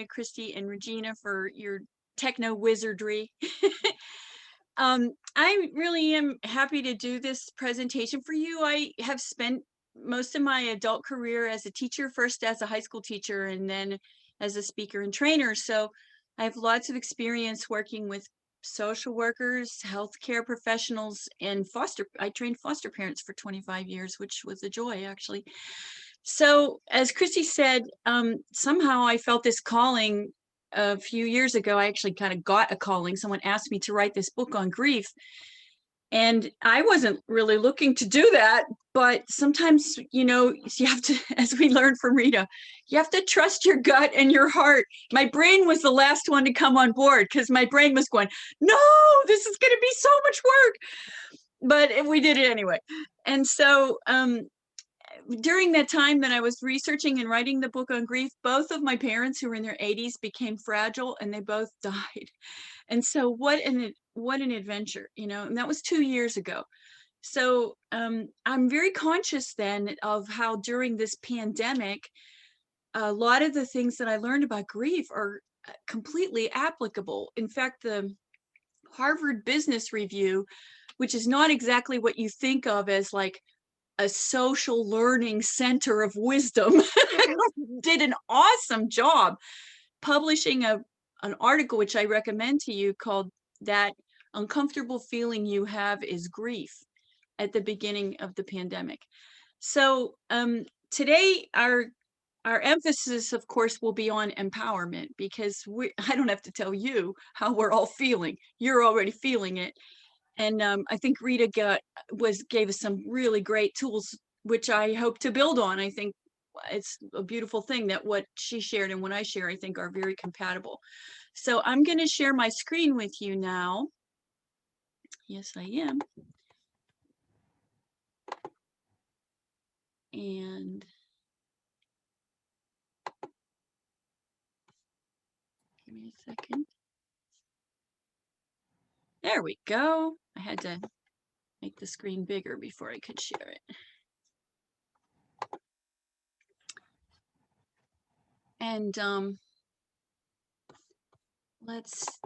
Christy and Regina for your techno wizardry. I really am happy to do this presentation for you. I have spent most of my adult career as a teacher, first as a high school teacher and then as a speaker and trainer. So I have lots of experience working with social workers, healthcare professionals, and I trained foster parents for 25 years, which was a joy actually. So as Christy said, somehow I felt this calling a few years ago. I actually kind of got a calling. Someone asked me to write this book on grief. And I wasn't really looking to do that, but sometimes, you have to, as we learned from Rita, you have to trust your gut and your heart. My brain was the last one to come on board because my brain was going, no, this is going to be so much work. But we did it anyway. And so during that time that I was researching and writing the book on grief, both of my parents who were in their 80s became fragile and they both died. And so what an adventure, and that was 2 years ago. So I'm very conscious then of how during this pandemic, a lot of the things that I learned about grief are completely applicable. In fact, the Harvard Business Review, which is not exactly what you think of as like a social learning center of wisdom, did an awesome job publishing an article which I recommend to you called "That Uncomfortable Feeling You Have Is Grief" at the beginning of the pandemic. So today our emphasis, of course, will be on empowerment because I don't have to tell you how we're all feeling. You're already feeling it. And I think Rita gave us some really great tools, which I hope to build on. I think it's a beautiful thing that what she shared and what I share, I think, are very compatible. So I'm going to share my screen with you now. Yes, I am. And give me a second. There we go. I had to make the screen bigger before I could share it. And let's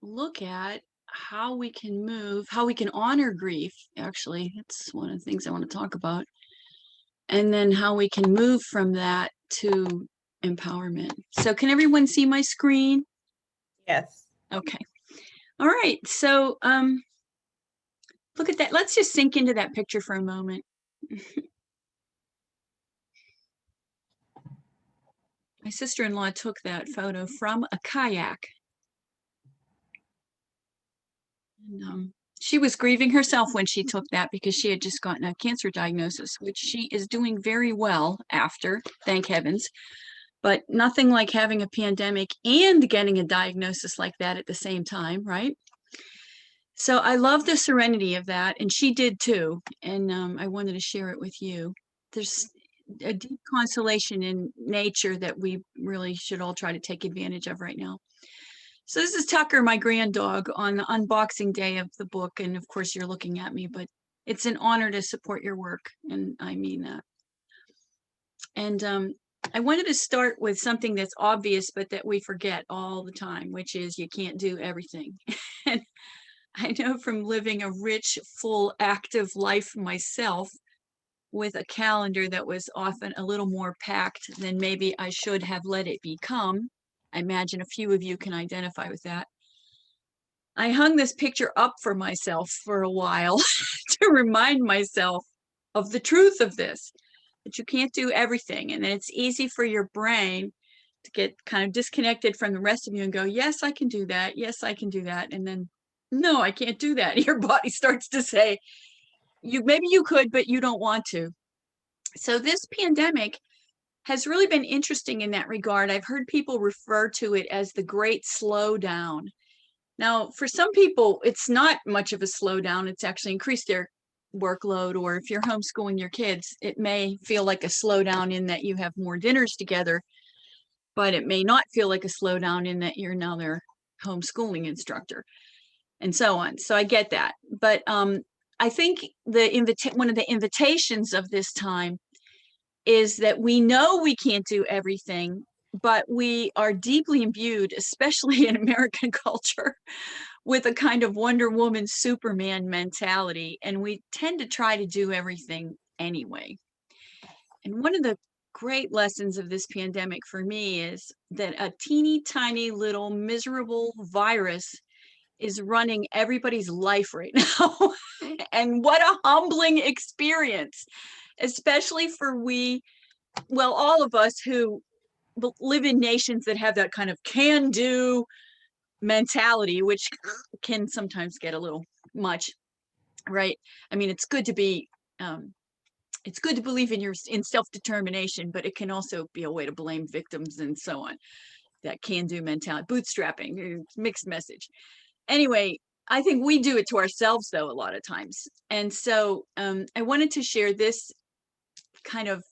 look at how we can honor grief. Actually, it's one of the things I want to talk about. And then how we can move from that to empowerment. So can everyone see my screen? Yes. Okay. All right. So look at that. Let's just sink into that picture for a moment. My sister-in-law took that photo from a kayak. And she was grieving herself when she took that because she had just gotten a cancer diagnosis, which she is doing very well after, thank heavens. But nothing like having a pandemic and getting a diagnosis like that at the same time, right? So I love the serenity of that, and she did too. And I wanted to share it with you. There's a deep consolation in nature that we really should all try to take advantage of right now. So this is Tucker, my grand dog, on the unboxing day of the book. And of course, you're looking at me, but it's an honor to support your work, and I mean that. And I wanted to start with something that's obvious, but that we forget all the time, which is you can't do everything. And I know from living a rich, full, active life myself with a calendar that was often a little more packed than maybe I should have let it become. I imagine a few of you can identify with that. I hung this picture up for myself for a while to remind myself of the truth of this, that you can't do everything. And then it's easy for your brain to get kind of disconnected from the rest of you and go, yes, I can do that. Yes, I can do that. And then, no, I can't do that. Your body starts to say, maybe you could, but you don't want to. So this pandemic has really been interesting in that regard. I've heard people refer to it as the great slowdown. Now, for some people, it's not much of a slowdown. It's actually increased their workload, or if you're homeschooling your kids, it may feel like a slowdown in that you have more dinners together, but it may not feel like a slowdown in that you're now their homeschooling instructor and so on. So I get that. But I think one of the invitations of this time is that we know we can't do everything, but we are deeply imbued, especially in American culture, with a kind of Wonder Woman, Superman mentality, and we tend to try to do everything anyway. And one of the great lessons of this pandemic for me is that a teeny tiny little miserable virus is running everybody's life right now. And what a humbling experience, especially for well, all of us who live in nations that have that kind of can do mentality, which can sometimes get a little much, right? I mean, um, it's good to believe in self-determination, but it can also be a way to blame victims and so on. That can do mentality, bootstrapping, mixed message. Anyway, I think we do it to ourselves though a lot of times. And so I wanted to share this kind of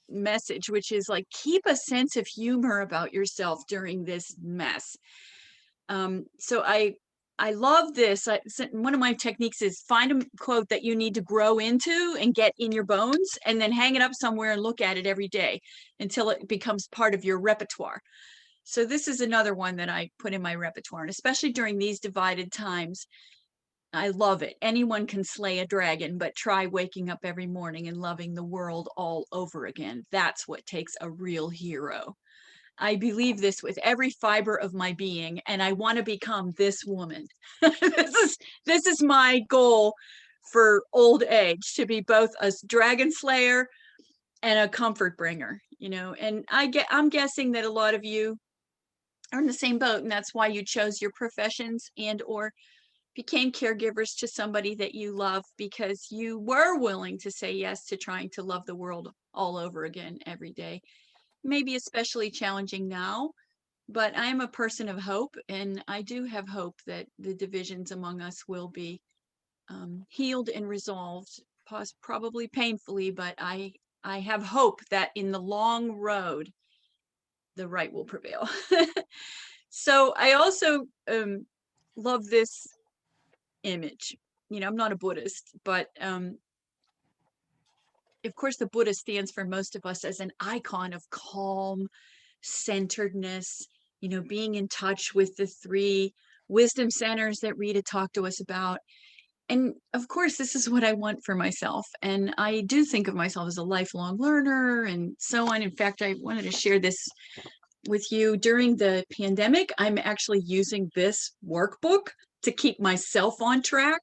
message, which is like, keep a sense of humor about yourself during this mess. So I love this. One of my techniques is find a quote that you need to grow into and get in your bones, and then hang it up somewhere and look at it every day until it becomes part of your repertoire. So this is another one that I put in my repertoire, and especially during these divided times, I love it. Anyone can slay a dragon, but try waking up every morning and loving the world all over again. That's what takes a real hero. I believe this with every fiber of my being, and I want to become this woman. This is my goal for old age, to be both a dragon slayer and a comfort bringer, and I'm guessing that a lot of you are in the same boat, and that's why you chose your professions and or became caregivers to somebody that you love, because you were willing to say yes to trying to love the world all over again every day. Maybe especially challenging now, but I am a person of hope, and I do have hope that the divisions among us will be healed and resolved, probably painfully, but I have hope that in the long road, the right will prevail. So I also love this image. I'm not a Buddhist, but of course, the Buddha stands for most of us as an icon of calm, centeredness, being in touch with the three wisdom centers that Rita talked to us about. And of course, this is what I want for myself. And I do think of myself as a lifelong learner and so on. In fact, I wanted to share this with you. During the pandemic, I'm actually using this workbook to keep myself on track,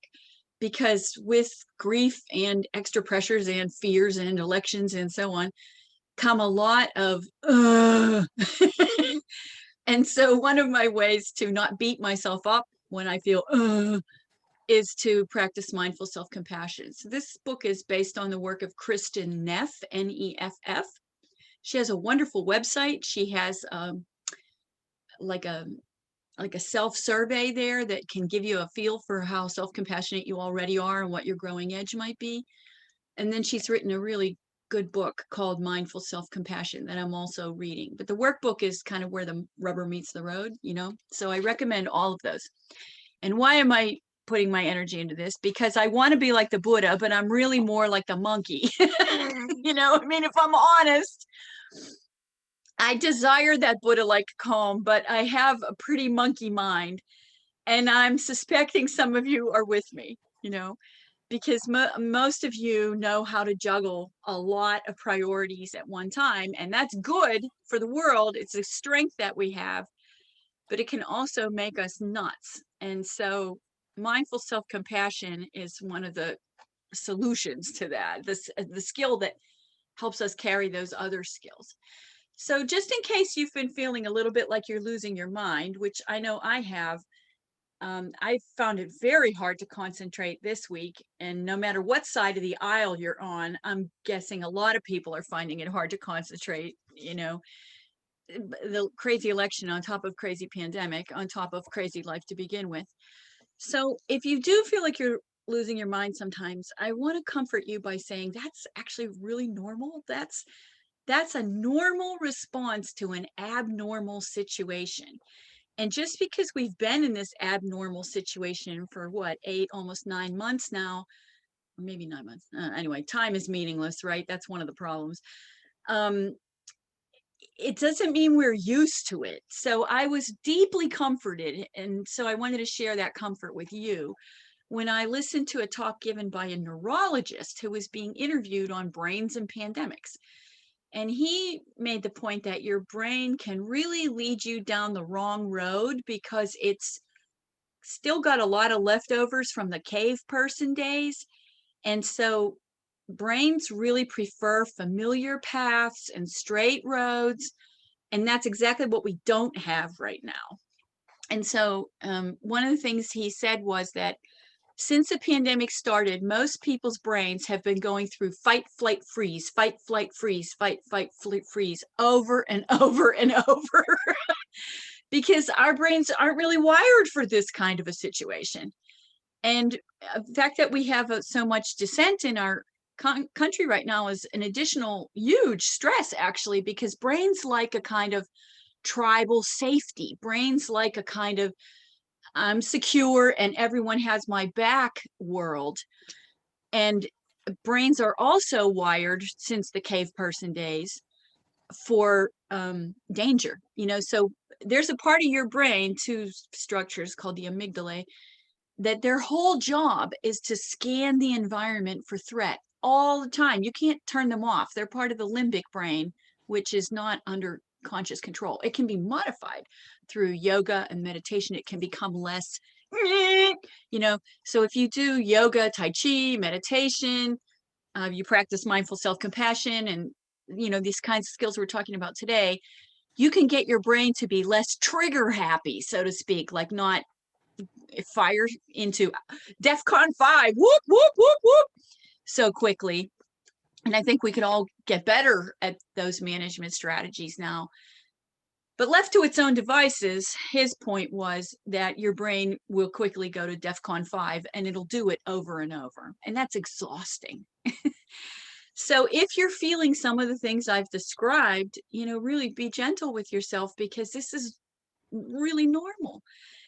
because with grief and extra pressures and fears and elections and so on come a lot of and so one of my ways to not beat myself up when I feel is to practice mindful self-compassion. So this book is based on the work of Kristen Neff, Neff. She has a wonderful website. She has like a self-survey there that can give you a feel for how self-compassionate you already are and what your growing edge might be. And then she's written a really good book called Mindful Self-Compassion that I'm also reading. But the workbook is kind of where the rubber meets the road, So I recommend all of those. And why am I putting my energy into this? Because I want to be like the Buddha, but I'm really more like the monkey. I mean, if I'm honest, I desire that Buddha-like calm, but I have a pretty monkey mind. And I'm suspecting some of you are with me, because most of you know how to juggle a lot of priorities at one time. And that's good for the world. It's a strength that we have, but it can also make us nuts. And so mindful self-compassion is one of the solutions to that, the skill that helps us carry those other skills. So just in case you've been feeling a little bit like you're losing your mind, which I know I have, I found it very hard to concentrate this week. And no matter what side of the aisle you're on, I'm guessing a lot of people are finding it hard to concentrate, the crazy election on top of crazy pandemic, on top of crazy life to begin with. So if you do feel like you're losing your mind sometimes, I want to comfort you by saying that's actually really normal. That's a normal response to an abnormal situation. And just because we've been in this abnormal situation for what, 8, almost 9 months now, or maybe 9 months. Anyway, time is meaningless, right? That's one of the problems. Um, it doesn't mean we're used to it. So I was deeply comforted. And so I wanted to share that comfort with you when I listened to a talk given by a neurologist who was being interviewed on brains and pandemics. And he made the point that your brain can really lead you down the wrong road because it's still got a lot of leftovers from the cave person days. And so brains really prefer familiar paths and straight roads. And that's exactly what we don't have right now. And so one of the things he said was that since the pandemic started, most people's brains have been going through fight, flight, freeze, fight, flight, freeze, fight, flight, freeze over and over and over because our brains aren't really wired for this kind of a situation. And the fact that we have so much dissent in our country right now is an additional huge stress, actually, because brains like a kind of tribal safety. Brains like a kind of I'm secure and everyone has my back world. And brains are also wired since the cave person days for danger. So there's a part of your brain, two structures called the amygdala, that their whole job is to scan the environment for threat all the time. You can't turn them off. They're part of the limbic brain, which is not under conscious control. It can be modified through yoga and meditation. It can become less, so if you do yoga, Tai Chi, meditation, you practice mindful self-compassion and, these kinds of skills we're talking about today, you can get your brain to be less trigger happy, so to speak, like not fire into DEFCON 5, whoop, whoop, whoop, whoop, so quickly. And I think we could all get better at those management strategies now. But left to its own devices, his point was that your brain will quickly go to DEFCON 5 and it'll do it over and over. And that's exhausting. So if you're feeling some of the things I've described, really be gentle with yourself because this is really normal.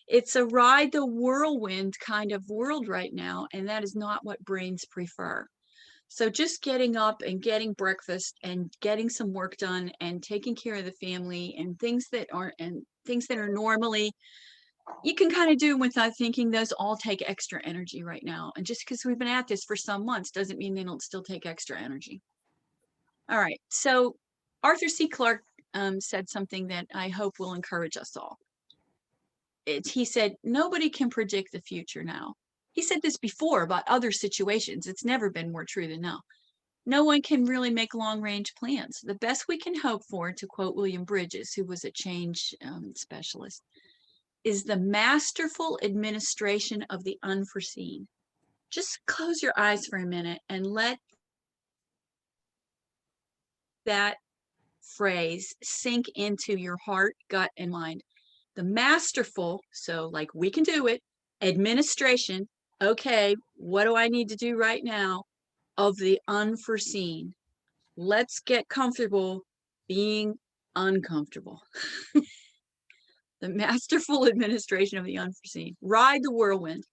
It's a ride the whirlwind kind of world right now, and that is not what brains prefer. So just getting up and getting breakfast and getting some work done and taking care of the family and things that are normally you can kind of do without thinking, those all take extra energy right now. And just because we've been at this for some months doesn't mean they don't still take extra energy. All right. So Arthur C. Clarke said something that I hope will encourage us all. He said, nobody can predict the future now. He said this before about other situations. It's never been more true than now. No one can really make long-range plans. The best we can hope for, to quote William Bridges, who was a change specialist, is the masterful administration of the unforeseen. Just close your eyes for a minute and let that phrase sink into your heart, gut, and mind. The masterful, so like we can do it, administration, okay, what do I need to do right now, of the unforeseen. Let's get comfortable being uncomfortable. The masterful administration of the unforeseen. Ride the whirlwind.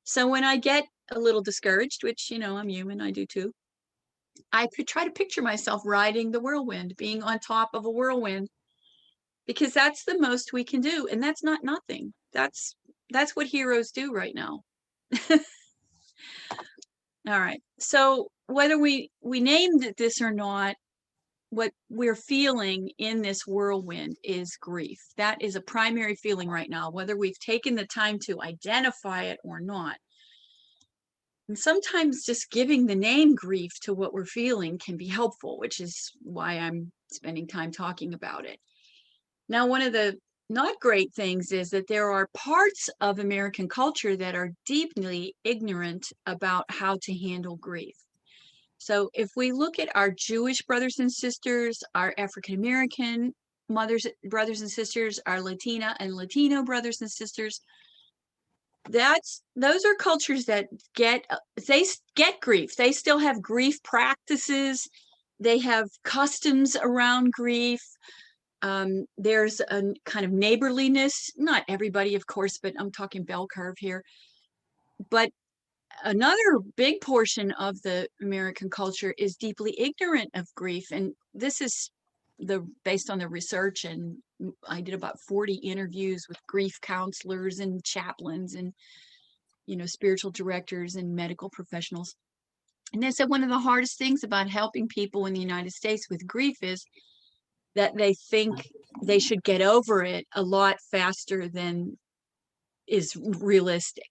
So when I get a little discouraged, which, I'm human, I do too, I could try to picture myself riding the whirlwind, being on top of a whirlwind, because that's the most we can do. And that's not nothing. That's what heroes do right now. All right. So whether we named this or not, what we're feeling in this whirlwind is grief. That is a primary feeling right now, whether we've taken the time to identify it or not. And sometimes just giving the name grief to what we're feeling can be helpful, which is why I'm spending time talking about it. Now, one of the not great things is that there are parts of American culture that are deeply ignorant about how to handle grief. So if we look at our Jewish brothers and sisters, our African American brothers and sisters, our Latina and Latino brothers and sisters, those are cultures that get grief. They still have grief practices. They have customs around grief. There's a kind of neighborliness. Not everybody, of course, but I'm talking bell curve here. But another big portion of the American culture is deeply ignorant of grief. And this is, based on the research, and I did about 40 interviews with grief counselors and chaplains and, spiritual directors and medical professionals. And they said one of the hardest things about helping people in the United States with grief is that they think they should get over it a lot faster than is realistic,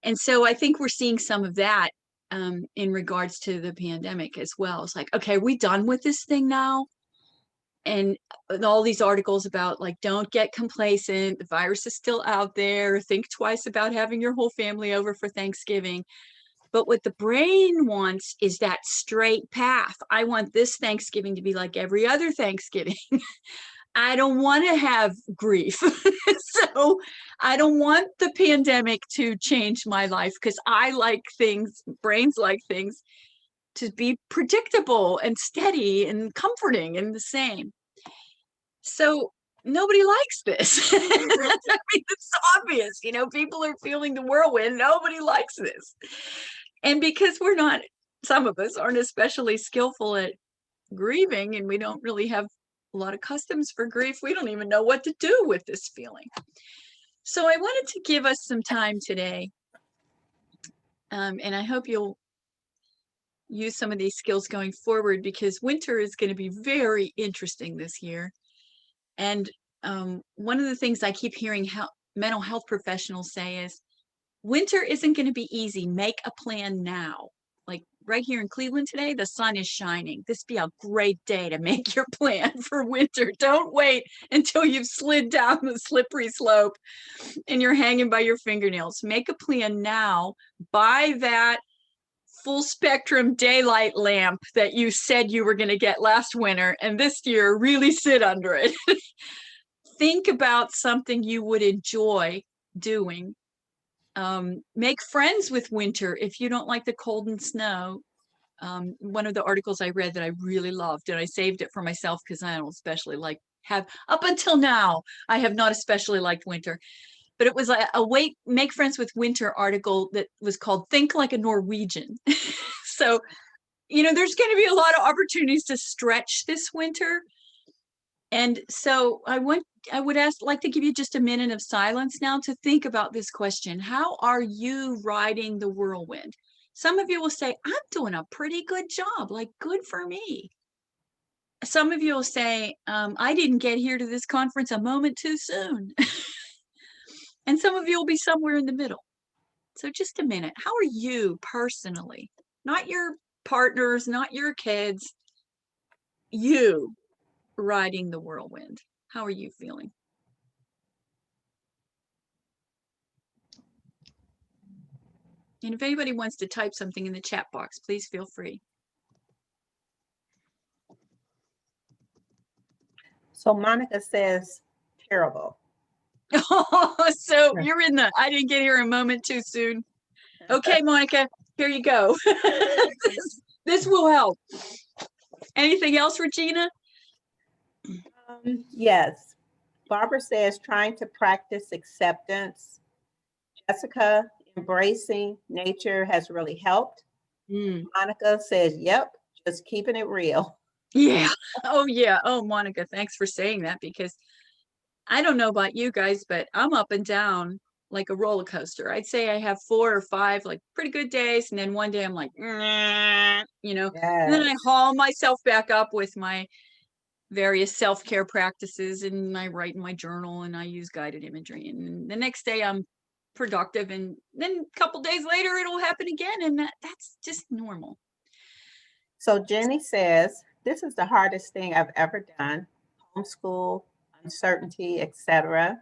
And so I think we're seeing some of that in regards to the pandemic as well. It's like, okay, are we done with this thing now? And all these articles about like, don't get complacent. The virus is still out there. Think twice about having your whole family over for Thanksgiving. But what the brain wants is that straight path. I want this Thanksgiving to be like every other Thanksgiving. I don't want to have grief. So I don't want the pandemic to change my life, because I like things, brains like things to be predictable and steady and comforting and the same. So nobody likes this. I mean, it's obvious, people are feeling the whirlwind. Nobody likes this. And because some of us aren't especially skillful at grieving, and we don't really have a lot of customs for grief, we don't even know what to do with this feeling. So I wanted to give us some time today, and I hope you'll use some of these skills going forward, because winter is going to be very interesting this year. And one of the things I keep hearing mental health professionals say is, winter isn't going to be easy. Make a plan now. Like right here in Cleveland today, the sun is shining. This be a great day to make your plan for winter. Don't wait until you've slid down the slippery slope and you're hanging by your fingernails. Make a plan now. Buy that full spectrum daylight lamp that you said you were going to get last winter, and this year really sit under it. Think about something you would enjoy doing. Make friends with winter if you don't like the cold and snow. One of the articles I read that I really loved, and I saved it for myself because I don't especially up until now, I have not especially liked winter. But it was a make friends with winter article that was called Think Like a Norwegian. So, there's going to be a lot of opportunities to stretch this winter. And so I would like to give you just a minute of silence now to think about this question. How are you riding the whirlwind? Some of you will say, I'm doing a pretty good job, like good for me. Some of you will say, I didn't get here to this conference a moment too soon. And some of you will be somewhere in the middle. So just a minute. How are you personally? Not your partners, not your kids. You riding the whirlwind. How are you feeling? And if anybody wants to type something in the chat box, please feel free. So Monica says, terrible. So you're in I didn't get here a moment too soon. Okay, Monica, here you go. This will help. Anything else, Regina? Yes. Barbara says, trying to practice acceptance. Jessica, embracing nature has really helped. Monica says, yep, just keeping it real. Yeah. Oh, yeah. Oh, Monica, thanks for saying that, because I don't know about you guys, but I'm up and down like a roller coaster. I'd say I have 4 or 5 like pretty good days, and then one day I'm like, yes. And then I haul myself back up with my various self-care practices, and I write in my journal and I use guided imagery, and the next day I'm productive, and then a couple days later it'll happen again, and that's just normal. So Jenny says, this is the hardest thing I've ever done. Homeschool, uncertainty, etc.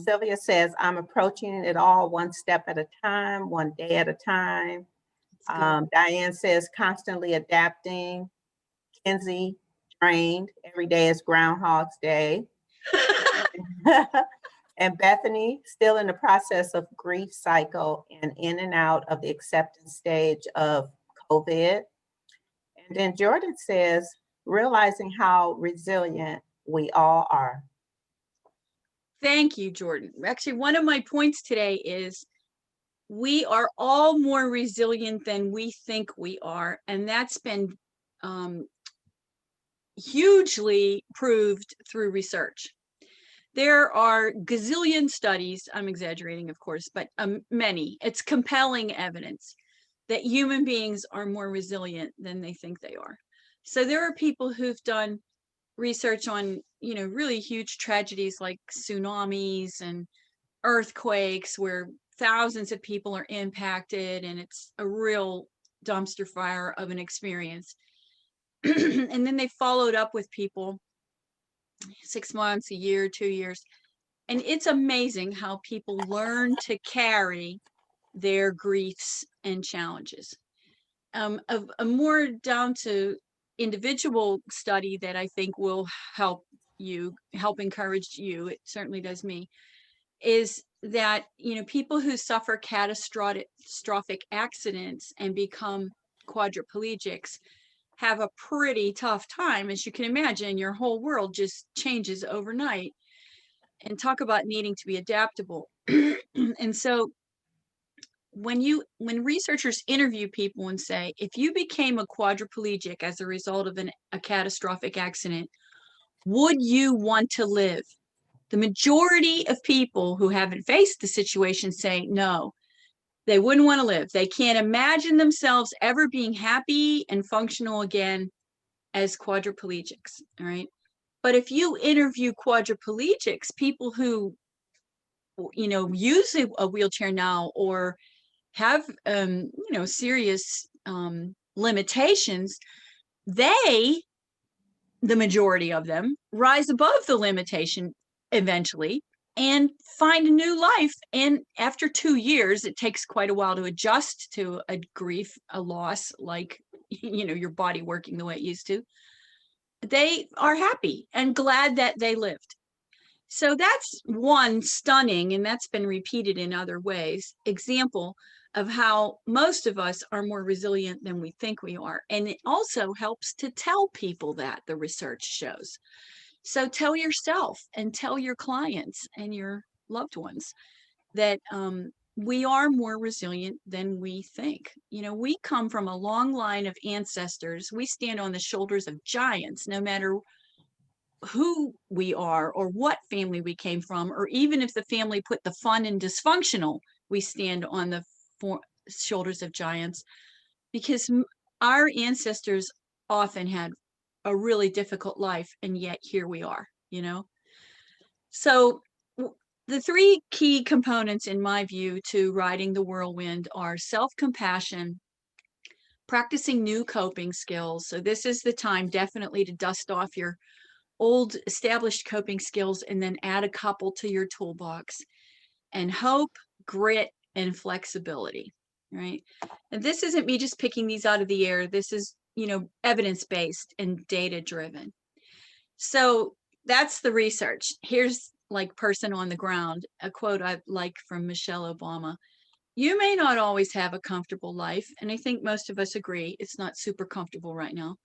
Sylvia says, I'm approaching it all one step at a time, one day at a time. Diane says, constantly adapting. Kenzie, drained. Every day is Groundhog's Day. And Bethany, still in the process of grief cycle and in and out of the acceptance stage of COVID. And then Jordan says, realizing how resilient we all are. Thank you, Jordan. Actually, one of my points today is we are all more resilient than we think we are. And that's been hugely proved through research. There are gazillion studies, I'm exaggerating, of course, but many. It's compelling evidence that human beings are more resilient than they think they are. So there are people who've done research on, really huge tragedies like tsunamis and earthquakes where thousands of people are impacted and it's a real dumpster fire of an experience. And then they followed up with people 6 months, a year, 2 years. And it's amazing how people learn to carry their griefs and challenges. A more down to individual study that I think will help encourage you, it certainly does me, is that, people who suffer catastrophic accidents and become quadriplegics have a pretty tough time. As you can imagine, your whole world just changes overnight, and talk about needing to be adaptable. And so when researchers interview people and say, if you became a quadriplegic as a result of a catastrophic accident, would you want to live? The majority of people who haven't faced the situation say no, they wouldn't want to live. They can't imagine themselves ever being happy and functional again as quadriplegics. All right. But if you interview quadriplegics, people who, use a wheelchair now or have, serious limitations, the majority of them rise above the limitation eventually and find a new life. And after 2 years, it takes quite a while to adjust to a grief, a loss, like, your body working the way it used to. They are happy and glad that they lived. So that's one stunning, and that's been repeated in other ways, example of how most of us are more resilient than we think we are. And it also helps to tell people that, the research shows. So tell yourself and tell your clients and your loved ones that we are more resilient than we think. We come from a long line of ancestors. We stand on the shoulders of giants, no matter who we are or what family we came from, or even if the family put the fun and dysfunctional, we stand on the shoulders of giants, because our ancestors often had a really difficult life, and yet here we are. So the three key components, in my view, to riding the whirlwind are self-compassion, practicing new coping skills. So this is the time definitely to dust off your old established coping skills and then add a couple to your toolbox, and hope, grit, and flexibility, right? And this isn't me just picking these out of the air. This is, evidence-based and data-driven. So that's the research. Here's, like, person on the ground, a quote I like from Michelle Obama. You may not always have a comfortable life, and I think most of us agree it's not super comfortable right now.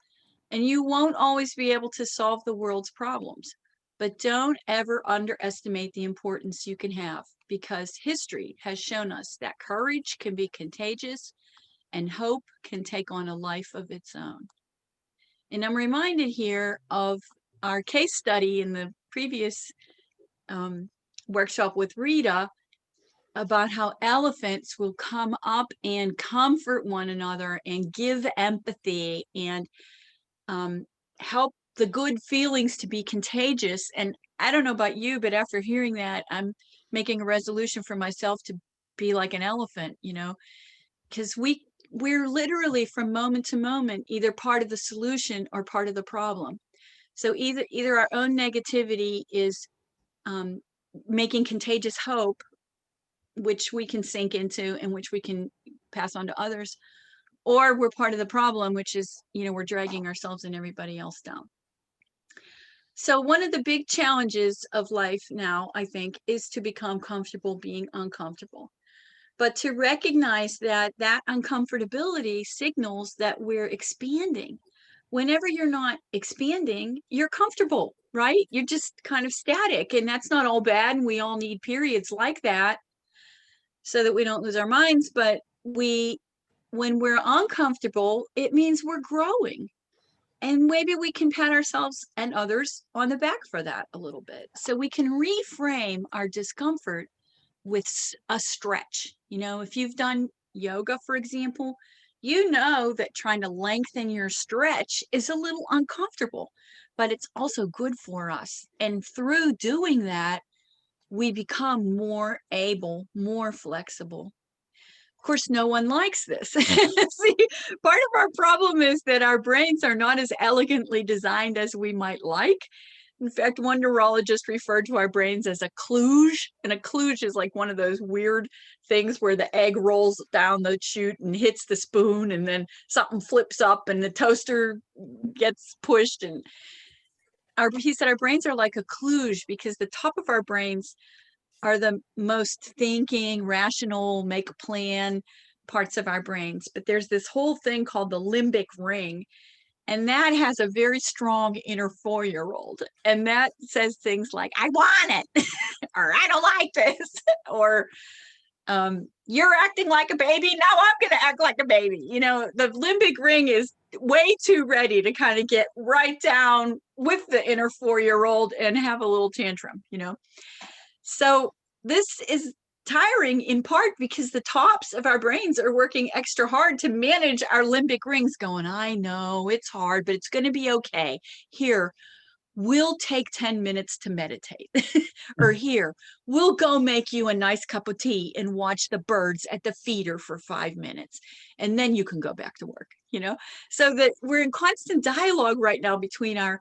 And you won't always be able to solve the world's problems, but don't ever underestimate the importance you can have, because history has shown us that courage can be contagious and hope can take on a life of its own. And I'm reminded here of our case study in the previous workshop with Rita about how elephants will come up and comfort one another and give empathy and help the good feelings to be contagious. And I don't know about you, but after hearing that, I'm making a resolution for myself to be like an elephant, because we're literally, from moment to moment, either part of the solution or part of the problem. So either our own negativity is making contagious hope, which we can sink into and which we can pass on to others, or we're part of the problem, which is, we're dragging ourselves and everybody else down. So one of the big challenges of life now, I think, is to become comfortable being uncomfortable, but to recognize that uncomfortability signals that we're expanding. Whenever you're not expanding, you're comfortable, right? You're just kind of static, and that's not all bad. And we all need periods like that so that we don't lose our minds. But when we're uncomfortable, it means we're growing. And maybe we can pat ourselves and others on the back for that a little bit. So we can reframe our discomfort with a stretch. You know, if you've done yoga, for example, you know that trying to lengthen your stretch is a little uncomfortable, but it's also good for us. And through doing that, we become more able, more flexible. Of course, no one likes this. See, part of our problem is that our brains are not as elegantly designed as we might like. In fact, one neurologist referred to our brains as a kludge, and a kludge is like one of those weird things where the egg rolls down the chute and hits the spoon, and then something flips up and the toaster gets pushed. And he said our brains are like a kludge because the top of our brains are the most thinking, rational, make a plan parts of our brains. But there's this whole thing called the limbic ring, and that has a very strong inner 4-year-old. And that says things like, I want it, or I don't like this, or you're acting like a baby. Now I'm going to act like a baby. You know, the limbic ring is way too ready to kind of get right down with the inner 4-year-old and have a little tantrum, you know. So this is tiring in part because the tops of our brains are working extra hard to manage our limbic rings, going, I know it's hard, but it's going to be okay. Here, we'll take 10 minutes to meditate. Or here, we'll go make you a nice cup of tea and watch the birds at the feeder for 5 minutes. And then you can go back to work, you know? So that we're in constant dialogue right now between our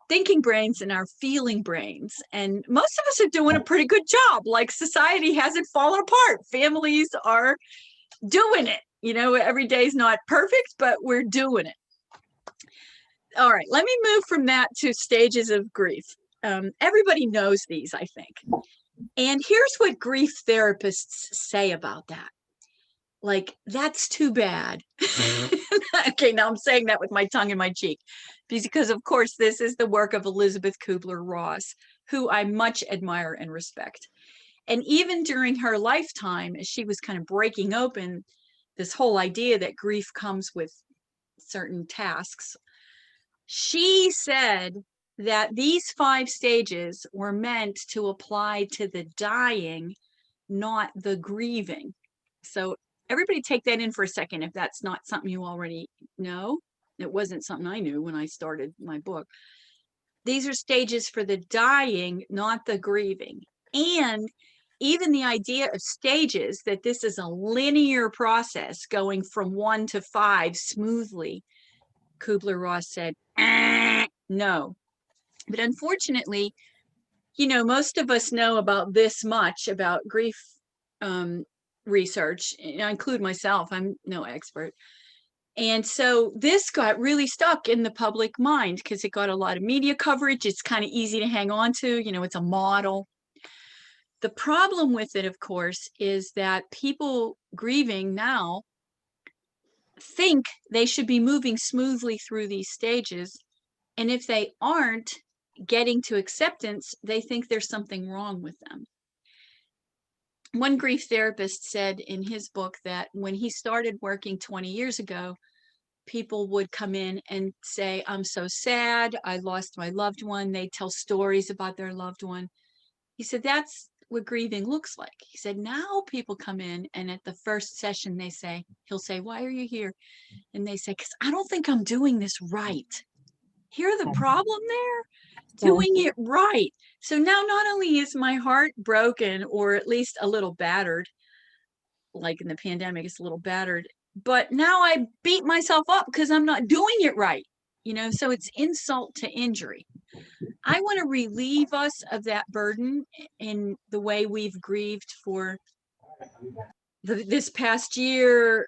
thinking brains and our feeling brains. And most of us are doing a pretty good job. Like, society hasn't fallen apart. Families are doing it. You know, every day's not perfect, but we're doing it. All right, let me move from that to stages of grief. Everybody knows these, I think. And here's what grief therapists say about that. Like, that's too bad. Okay, now I'm saying that with my tongue in my cheek, because of course this is the work of Elizabeth Kubler-Ross, who I much admire and respect. And even during her lifetime, as she was kind of breaking open this whole idea that grief comes with certain tasks, she said that these 5 stages were meant to apply to the dying, not the grieving. So everybody take that in for a second if that's not something you already know. It wasn't something I knew when I started my book. These are stages for the dying, not the grieving. And even the idea of stages, that this is a linear process going from 1 to 5 smoothly, Kubler-Ross said, no. But unfortunately, you know, most of us know about this much about grief research. I include myself, I'm no expert. And so this got really stuck in the public mind because it got a lot of media coverage. It's kind of easy to hang on to, you know, it's a model. The problem with it, of course, is that people grieving now think they should be moving smoothly through these stages. And if they aren't getting to acceptance, they think there's something wrong with them. One grief therapist said in his book that when he started working 20 years ago, people would come in and say, I'm so sad, I lost my loved one. They tell stories about their loved one. He said, that's what grieving looks like. He said, now people come in and at the first session, he'll say, why are you here? And they say, because I don't think I'm doing this right. Hear the problem there? Doing it right. So now not only is my heart broken, or at least a little battered, like in the pandemic, it's a little battered, but now I beat myself up because I'm not doing it right. You know, so it's insult to injury. I want to relieve us of that burden in the way we've grieved for this past year,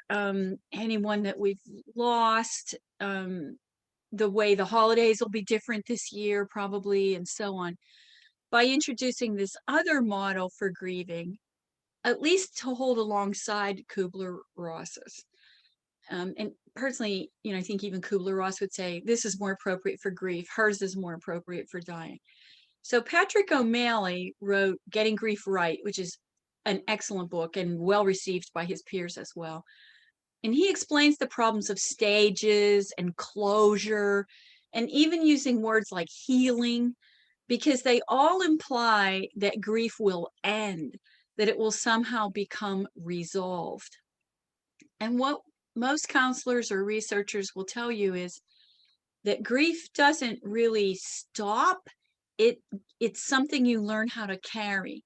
anyone that we've lost, the way the holidays will be different this year, probably, and so on, by introducing this other model for grieving, at least to hold alongside Kubler-Ross's. And personally, you know, I think even Kubler-Ross would say this is more appropriate for grief. Hers is more appropriate for dying. So Patrick O'Malley wrote Getting Grief Right, which is an excellent book and well received by his peers as well. And he explains the problems of stages and closure, and even using words like healing, because they all imply that grief will end, that it will somehow become resolved. And what most counselors or researchers will tell you is that grief doesn't really stop. It's something you learn how to carry.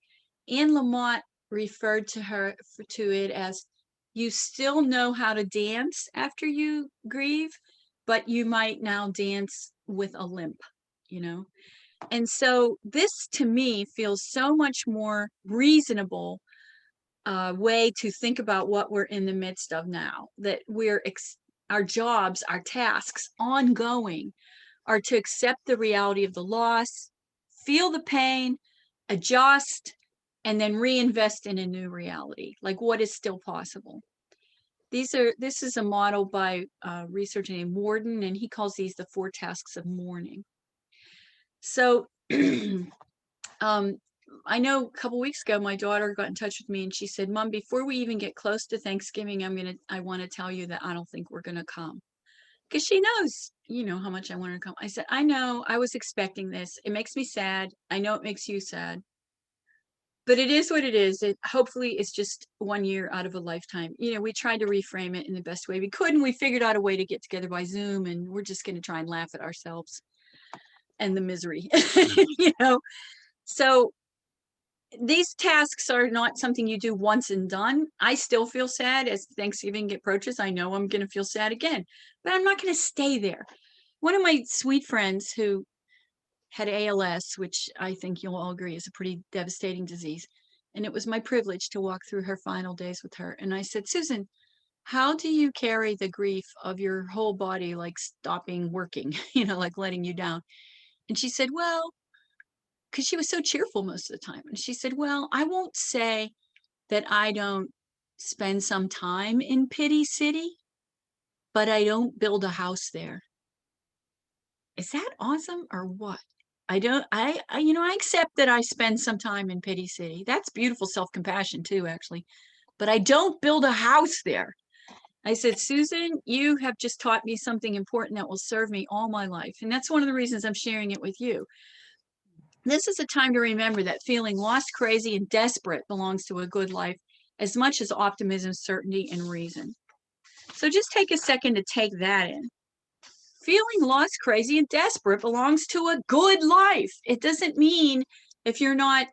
Anne Lamott referred to it as, you still know how to dance after you grieve, but you might now dance with a limp, you know? And so this to me feels so much more reasonable way to think about what we're in the midst of now, that our jobs, our tasks ongoing are to accept the reality of the loss, feel the pain, adjust, and then reinvest in a new reality, like what is still possible. This is a model by a researcher named Warden, and he calls these the 4 tasks of mourning. So I know a couple weeks ago, my daughter got in touch with me and she said, Mom, before we even get close to Thanksgiving, I want to tell you that I don't think we're going to come. Because she knows, how much I want her to come. I said, I know, I was expecting this. It makes me sad. I know it makes you sad. But it is what it is. Hopefully it's just 1 year out of a lifetime. We tried to reframe it in the best way we could, and we figured out a way to get together by Zoom, and we're just going to try and laugh at ourselves and the misery, So these tasks are not something you do once and done. I still feel sad as Thanksgiving approaches. I know I'm going to feel sad again, but I'm not going to stay there. One of my sweet friends who had ALS, which I think you'll all agree is a pretty devastating disease, and it was my privilege to walk through her final days with her. And I said, Susan, how do you carry the grief of your whole body, like stopping working, like letting you down? And she said, well, because she was so cheerful most of the time. And she said, well, I won't say that I don't spend some time in Pity City, but I don't build a house there. Is that awesome or what? I accept that I spend some time in Pity City. That's beautiful self-compassion too, actually. But I don't build a house there. I said, Susan, you have just taught me something important that will serve me all my life. And that's one of the reasons I'm sharing it with you. This is a time to remember that feeling lost, crazy, and desperate belongs to a good life as much as optimism, certainty, and reason. So just take a second to take that in. Feeling lost, crazy, and desperate belongs to a good life. It doesn't mean if you're not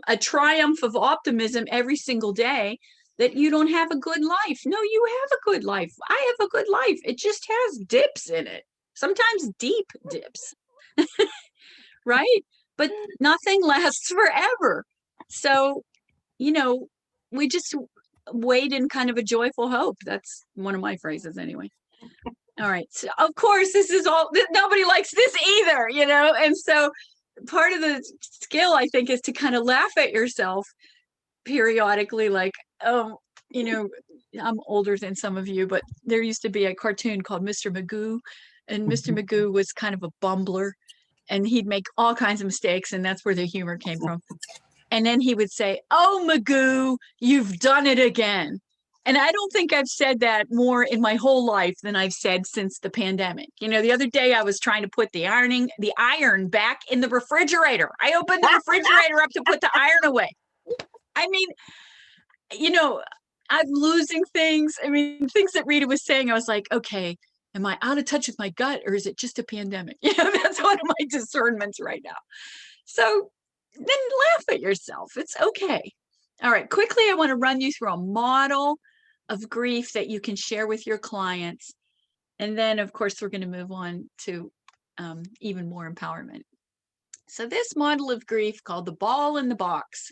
a triumph of optimism every single day that you don't have a good life. No, you have a good life. I have a good life. It just has dips in it, sometimes deep dips. Right? But nothing lasts forever. So, we just wait in kind of a joyful hope. That's one of my phrases anyway. All right. So of course, nobody likes this either, And so part of the skill, I think, is to kind of laugh at yourself periodically, like, oh, I'm older than some of you, but there used to be a cartoon called Mr. Magoo, and Mr. Magoo was kind of a bumbler, and he'd make all kinds of mistakes, and that's where the humor came from. And then he would say, oh, Magoo, you've done it again. And I don't think I've said that more in my whole life than I've said since the pandemic. The other day I was trying to put the iron back in the refrigerator. I opened the refrigerator up to put the iron away. I mean, I'm losing things. I mean, things that Rita was saying, I was like, okay, am I out of touch with my gut, or is it just a pandemic? That's one of my discernments right now. So then laugh at yourself. It's okay. All right, quickly, I want to run you through a model of grief that you can share with your clients. And then, of course, we're going to move on to even more empowerment. So this model of grief, called the ball in the box,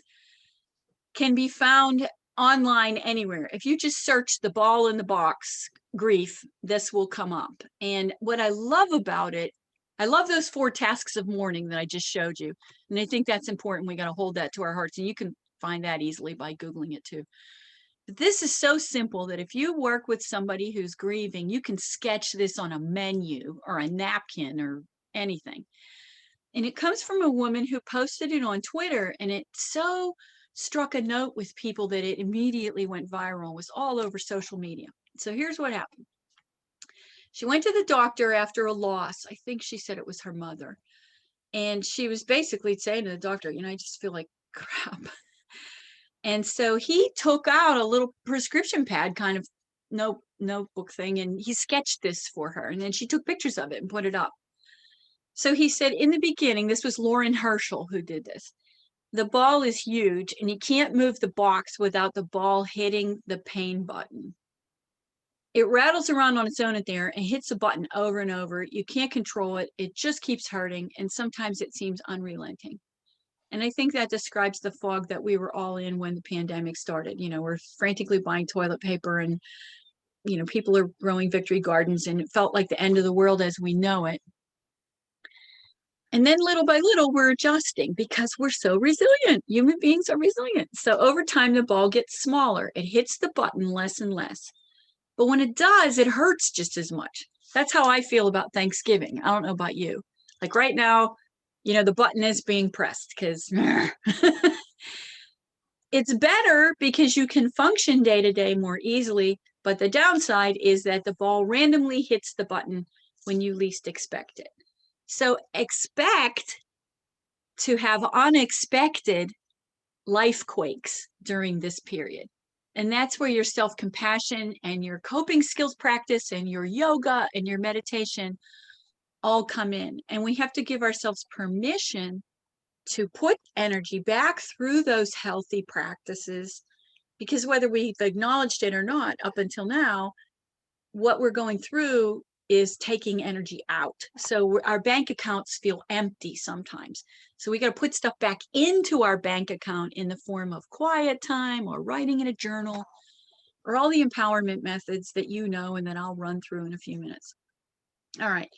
can be found online anywhere. If you just search the ball in the box grief, this will come up. And what I love about it, I love those 4 tasks of mourning that I just showed you. And I think that's important. We got to hold that to our hearts. And you can find that easily by Googling it too. But this is so simple that if you work with somebody who's grieving, you can sketch this on a menu or a napkin or anything. And it comes from a woman who posted it on Twitter, and it's so struck a note with people that it immediately went viral, was all over social media. So here's what happened. She went to the doctor after a loss. I think she said it was her mother. And she was basically saying to the doctor, I just feel like crap. And so he took out a little prescription pad kind of notebook thing, and he sketched this for her. And then she took pictures of it and put it up. So he said, in the beginning, this was Lauren Herschel who did this. The ball is huge, and you can't move the box without the ball hitting the pain button. It rattles around on its own in there and hits the button over and over. You can't control it. It just keeps hurting, and sometimes it seems unrelenting. And I think that describes the fog that we were all in when the pandemic started. We're frantically buying toilet paper, and, people are growing victory gardens, and it felt like the end of the world as we know it. And then little by little, we're adjusting because we're so resilient. Human beings are resilient. So over time, the ball gets smaller. It hits the button less and less. But when it does, it hurts just as much. That's how I feel about Thanksgiving. I don't know about you. Like right now, the button is being pressed because it's better because you can function day to day more easily. But the downside is that the ball randomly hits the button when you least expect it. So expect to have unexpected life quakes during this period. And that's where your self-compassion and your coping skills practice and your yoga and your meditation all come in. And we have to give ourselves permission to put energy back through those healthy practices, because whether we've acknowledged it or not up until now, what we're going through is taking energy out. So our bank accounts feel empty sometimes. So we got to put stuff back into our bank account in the form of quiet time or writing in a journal or all the empowerment methods that and that I'll run through in a few minutes. All right.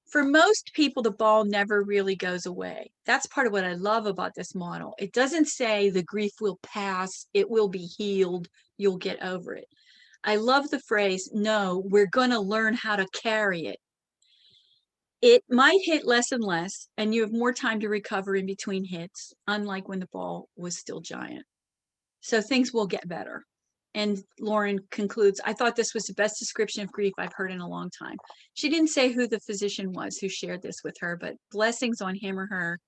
For most people, the ball never really goes away. That's part of what I love about this model. It doesn't say the grief will pass, it will be healed, you'll get over it. I love the phrase, no, we're going to learn how to carry it. It might hit less and less, and you have more time to recover in between hits, unlike when the ball was still giant. So things will get better. And Lauren concludes, I thought this was the best description of grief I've heard in a long time. She didn't say who the physician was who shared this with her, but blessings on him or her,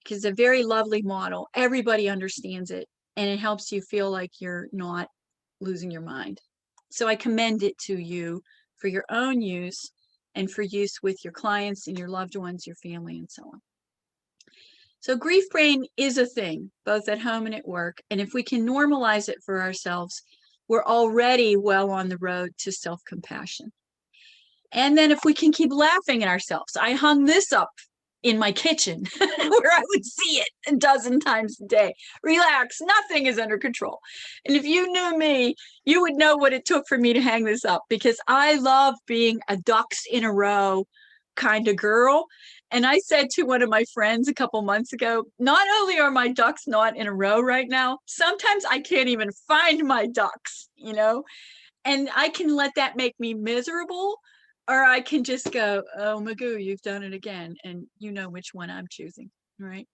because it's a very lovely model. Everybody understands it, and it helps you feel like you're not losing your mind. So I commend it to you for your own use and for use with your clients and your loved ones, your family, and so on. So grief brain is a thing, both at home and at work. And if we can normalize it for ourselves, we're already well on the road to self-compassion. And then if we can keep laughing at ourselves, I hung this up in my kitchen where I would see it a dozen times a day. Relax, nothing is under control. And if you knew me, you would know what it took for me to hang this up, because I love being a ducks in a row kind of girl. And I said to one of my friends a couple months ago, not only are my ducks not in a row right now, sometimes I can't even find my ducks, and I can let that make me miserable, or I can just go, oh, Magoo, you've done it again. And you know which one I'm choosing, right?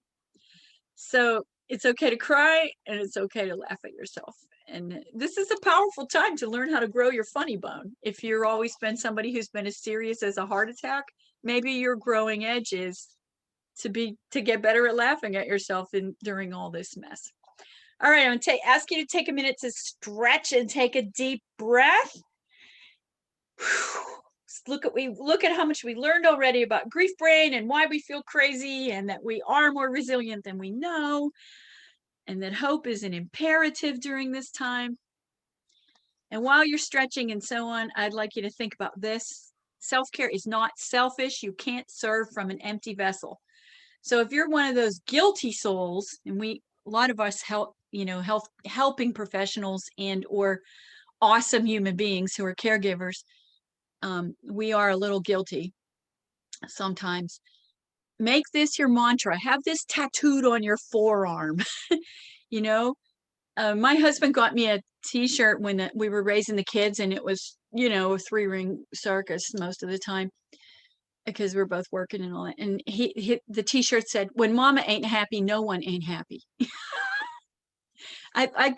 So it's okay to cry, and it's okay to laugh at yourself. And this is a powerful time to learn how to grow your funny bone. If you're always been somebody who's been as serious as a heart attack, maybe your growing edge is to get better at laughing at yourself during all this mess. All right, I'm going to ask you to take a minute to stretch and take a deep breath. Look at how much we learned already about grief brain and why we feel crazy, and that we are more resilient than we know, and that hope is an imperative during this time. And while you're stretching and so on, I'd like you to think about this. Self-care is not selfish. You can't serve from an empty vessel. So if you're one of those guilty souls, and a lot of us helping professionals and or awesome human beings who are caregivers, we are a little guilty sometimes. Make this your mantra. Have this tattooed on your forearm. My husband got me a t-shirt when we were raising the kids, and it was, a 3-ring circus most of the time because we're both working and all that. And the t-shirt said, when mama ain't happy, no one ain't happy. I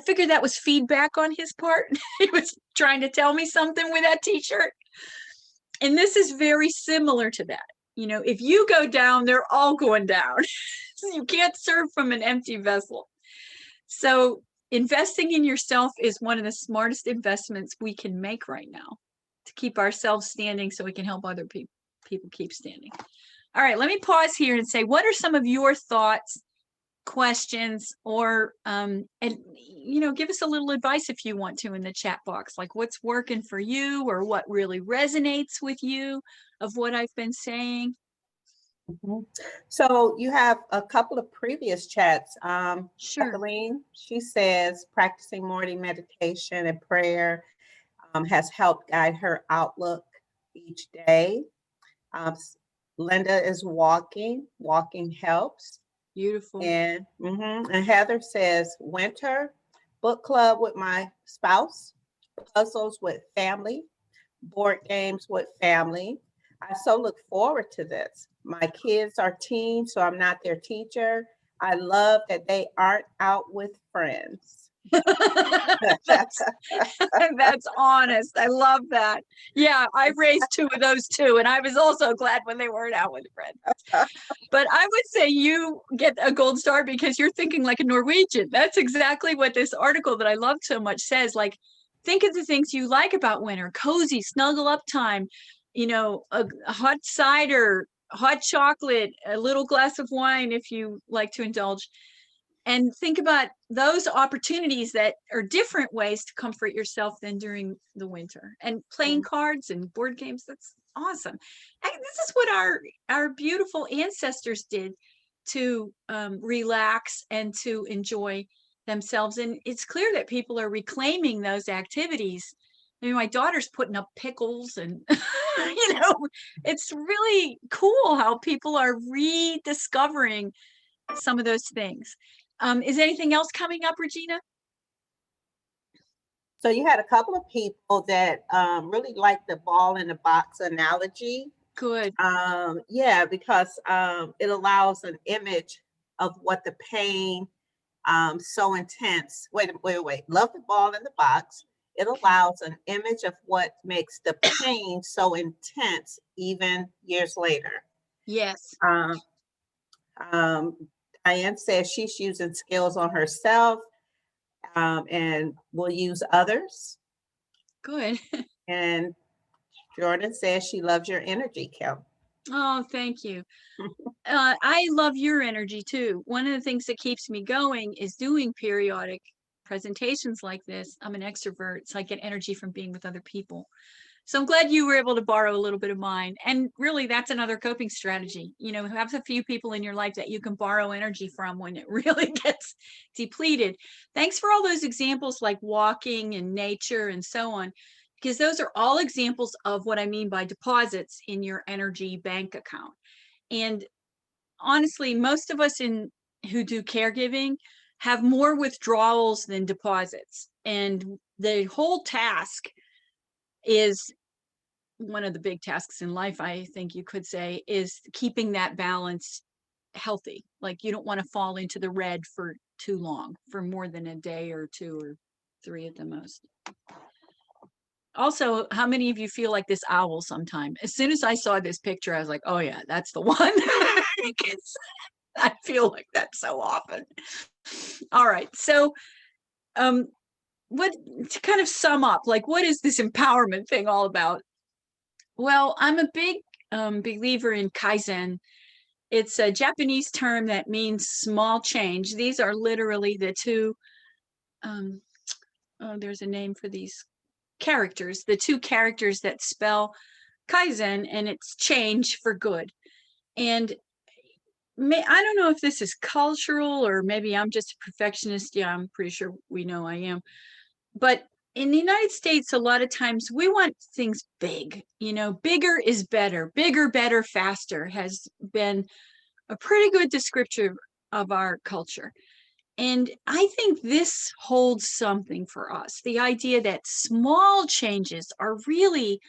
figured that was feedback on his part. He was trying to tell me something with that t-shirt. And this is very similar to that. You know, if you go down, they're all going down. You can't serve from an empty vessel. So investing in yourself is one of the smartest investments we can make right now to keep ourselves standing so we can help other people keep standing. All right, let me pause here and say, what are some of your thoughts, questions, or and you know, give us a little advice if you want to in the chat box, like what's working for you or what really resonates with you of what I've been saying. Mhm. So you have a couple of previous chats. Sure. Kathleen, she says practicing morning meditation and prayer has helped guide her outlook each day. Um, Linda is walking. Walking helps. Beautiful. And Heather says winter, book club with my spouse, puzzles with family, board games with family. I so look forward to this. My kids are teens, so I'm not their teacher. I love that they aren't out with friends. that's, that's honest. I love that. Yeah, I raised two of those too, and I was also glad when they weren't out with friends. But I would say you get a gold star because you're thinking like a Norwegian. That's exactly what this article that I love so much says. Like, think of the things you like about winter: cozy, snuggle up time, you know, a hot cider, hot chocolate, a little glass of wine if you like to indulge. And think about those opportunities that are different ways to comfort yourself than during the winter. And playing cards and board games, that's awesome. And this is what our beautiful ancestors did to relax and to enjoy themselves. And it's clear that people are reclaiming those activities. I mean, my daughter's putting up pickles and, you know, it's really cool how people are rediscovering some of those things. Is anything else coming up, Regina? So you had a couple of people that really like the ball in the box analogy. Good. Yeah, because it allows an image of what the pain so intense. Wait. Love the ball in the box. It allows an image of what makes the pain so intense even years later. Yes. Um, um, Diane says she's using skills on herself and will use others. Good. And Jordan says she loves your energy, Kim. Oh, thank you. I love your energy too. One of the things that keeps me going is doing periodic presentations like this. I'm an extrovert, so I get energy from being with other people. So I'm glad you were able to borrow a little bit of mine. And really, that's another coping strategy. You know, have a few people in your life that you can borrow energy from when it really gets depleted. Thanks for all those examples like walking and nature and so on, because those are all examples of what I mean by deposits in your energy bank account. And honestly, most of us who do caregiving have more withdrawals than deposits. And the whole task is one of the big tasks in life, I think you could say, is keeping that balance healthy. Like you don't want to fall into the red for too long, for more than a day or two or three at the most. Also, how many of you feel like this owl sometime? As soon as I saw this picture, I was like, oh yeah, that's the one. Because I feel like that so often. All right. So what to kind of sum up, like what is this empowerment thing all about? Well, I'm a big believer in Kaizen. It's a Japanese term that means small change. These are literally the two, there's a name for these characters, the two characters that spell Kaizen, and it's change for good. And I don't know if this is cultural or maybe I'm just a perfectionist. Yeah, I'm pretty sure we know I am. But in the United States, a lot of times we want things big, you know, bigger is better, bigger, better, faster has been a pretty good descriptor of our culture. And I think this holds something for us. The idea that small changes are really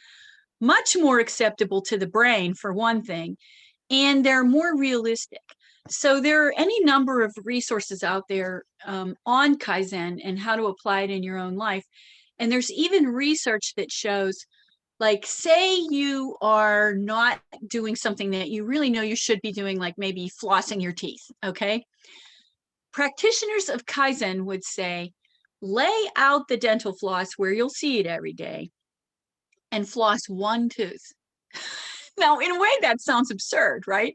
much more acceptable to the brain, for one thing, and they're more realistic. So there are any number of resources out there on Kaizen and how to apply it in your own life. And there's even research that shows, like, say you are not doing something that you really know you should be doing, like maybe flossing your teeth, okay? Practitioners of Kaizen would say, lay out the dental floss where you'll see it every day and floss one tooth. Now, in a way, that sounds absurd, right?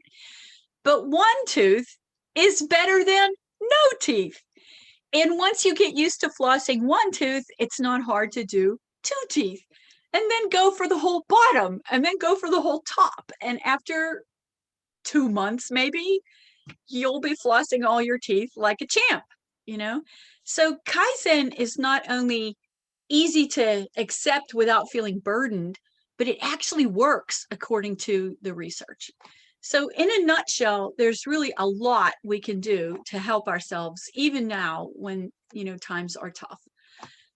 But one tooth is better than no teeth. And once you get used to flossing one tooth, it's not hard to do two teeth. And then go for the whole bottom and then go for the whole top. And after 2 months, maybe, you'll be flossing all your teeth like a champ, you know? So Kaizen is not only easy to accept without feeling burdened, but it actually works according to the research. So in a nutshell, there's really a lot we can do to help ourselves, even now when, times are tough.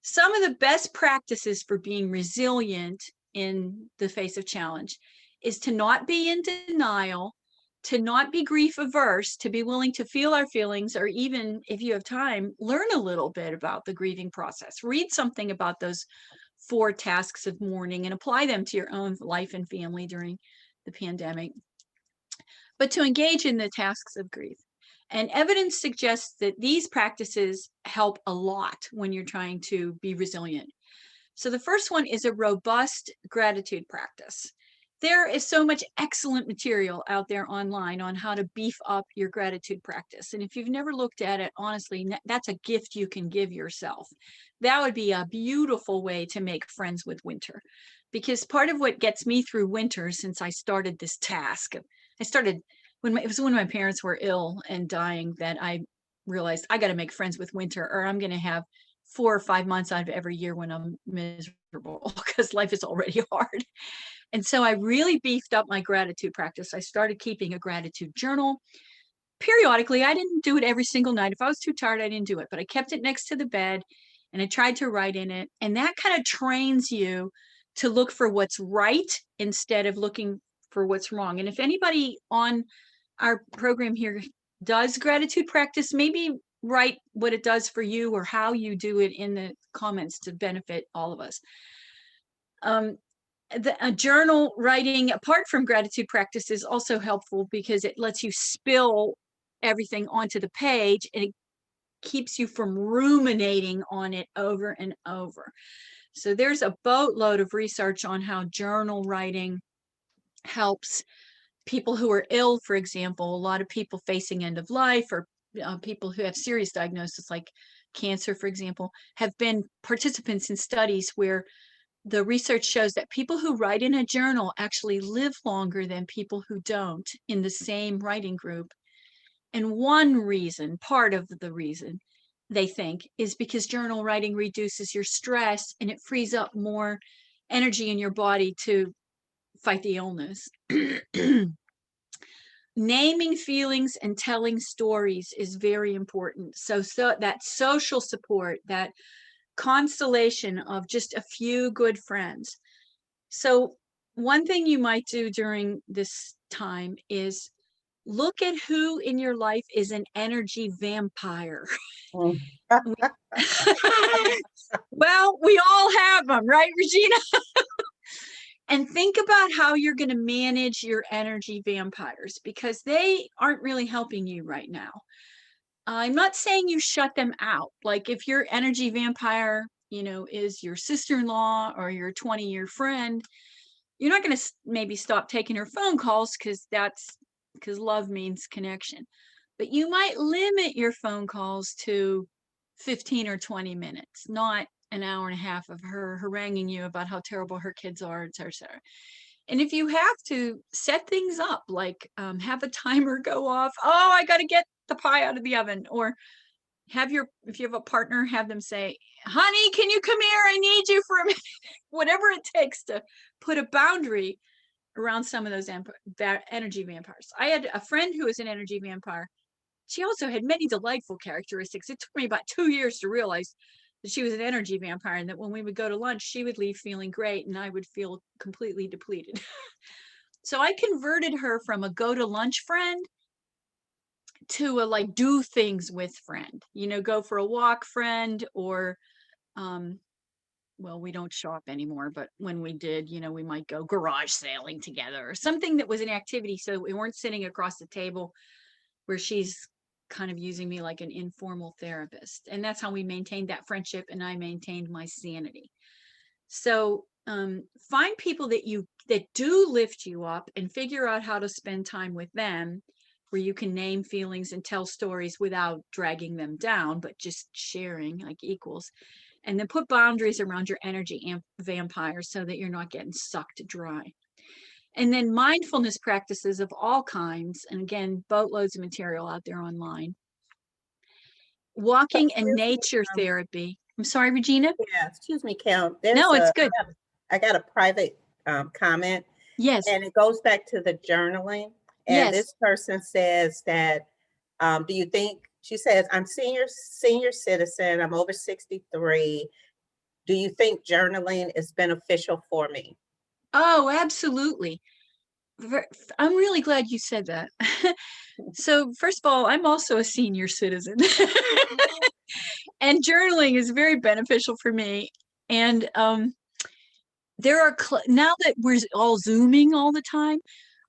Some of the best practices for being resilient in the face of challenge is to not be in denial, to not be grief averse, to be willing to feel our feelings, or even if you have time, learn a little bit about the grieving process. Read something about those 4 tasks of mourning and apply them to your own life and family during the pandemic. But to engage in the tasks of grief. And evidence suggests that these practices help a lot when you're trying to be resilient. So the first one is a robust gratitude practice. There is so much excellent material out there online on how to beef up your gratitude practice. And if you've never looked at it, honestly, that's a gift you can give yourself. That would be a beautiful way to make friends with winter. Because part of what gets me through winter, since I started this task, I started it was when my parents were ill and dying, that I realized I got to make friends with winter, or I'm going to have 4 or 5 months out of every year when I'm miserable because life is already hard. And so I really beefed up my gratitude practice. I started keeping a gratitude journal periodically. I didn't do it every single night. If I was too tired, I didn't do it, but I kept it next to the bed and I tried to write in it. And that kind of trains you to look for what's right instead of looking for what's wrong. And if anybody on our program here does gratitude practice, maybe write what it does for you or how you do it in the comments to benefit all of us. A journal writing, apart from gratitude practice, is also helpful because it lets you spill everything onto the page and it keeps you from ruminating on it over and over. So there's a boatload of research on how journal writing helps people who are ill, for example. A lot of people facing end of life, or people who have serious diagnosis like cancer, for example, have been participants in studies where the research shows that people who write in a journal actually live longer than people who don't in the same writing group. And one reason, part of the reason, they think, is because journal writing reduces your stress and it frees up more energy in your body to fight the illness. Naming feelings and telling stories is very important. So that social support, that constellation of just a few good friends. So one thing you might do during this time is look at who in your life is an energy vampire. Mm. Well, we all have them, right, Regina? And think about how you're going to manage your energy vampires, because they aren't really helping you right now. I'm not saying you shut them out. Like if your energy vampire, is your sister-in-law or your 20-year friend, you're not going to maybe stop taking her phone calls because love means connection. But you might limit your phone calls to 15 or 20 minutes, not an hour and a half of her haranguing you about how terrible her kids are, et cetera, et cetera. And if you have to, set things up, like have a timer go off. Oh, I got to get the pie out of the oven. Or if you have a partner, have them say, honey, can you come here? I need you for a minute. Whatever it takes to put a boundary around some of those energy vampires. I had a friend who was an energy vampire. She also had many delightful characteristics. It took me about 2 years to realize that she was an energy vampire, and that when we would go to lunch, she would leave feeling great and I would feel completely depleted. So I converted her from a go to lunch friend to like do things with friend, go for a walk friend, or well, we don't shop anymore, but when we did, we might go garage sailing together or something that was an activity, so we weren't sitting across the table where she's kind of using me like an informal therapist. And that's how we maintained that friendship, and I maintained my sanity. So find people that do lift you up, and figure out how to spend time with them, where you can name feelings and tell stories without dragging them down, but just sharing like equals. And then put boundaries around your energy vampire, so that you're not getting sucked dry. And then mindfulness practices of all kinds. And again, boatloads of material out there online. So, Walking and excuse me, nature therapy. I'm sorry, Regina. yeah, excuse me, Cal. No, it's good. I got a private comment, Yes. and it goes back to the journaling. And Yes. this person says that, do you think, she says, I'm senior citizen, I'm over 63. Do you think journaling is beneficial for me? Oh, absolutely. I'm really glad you said that. So first of all, I'm also a senior citizen. And journaling is very beneficial for me. And there are now that we're all Zooming all the time,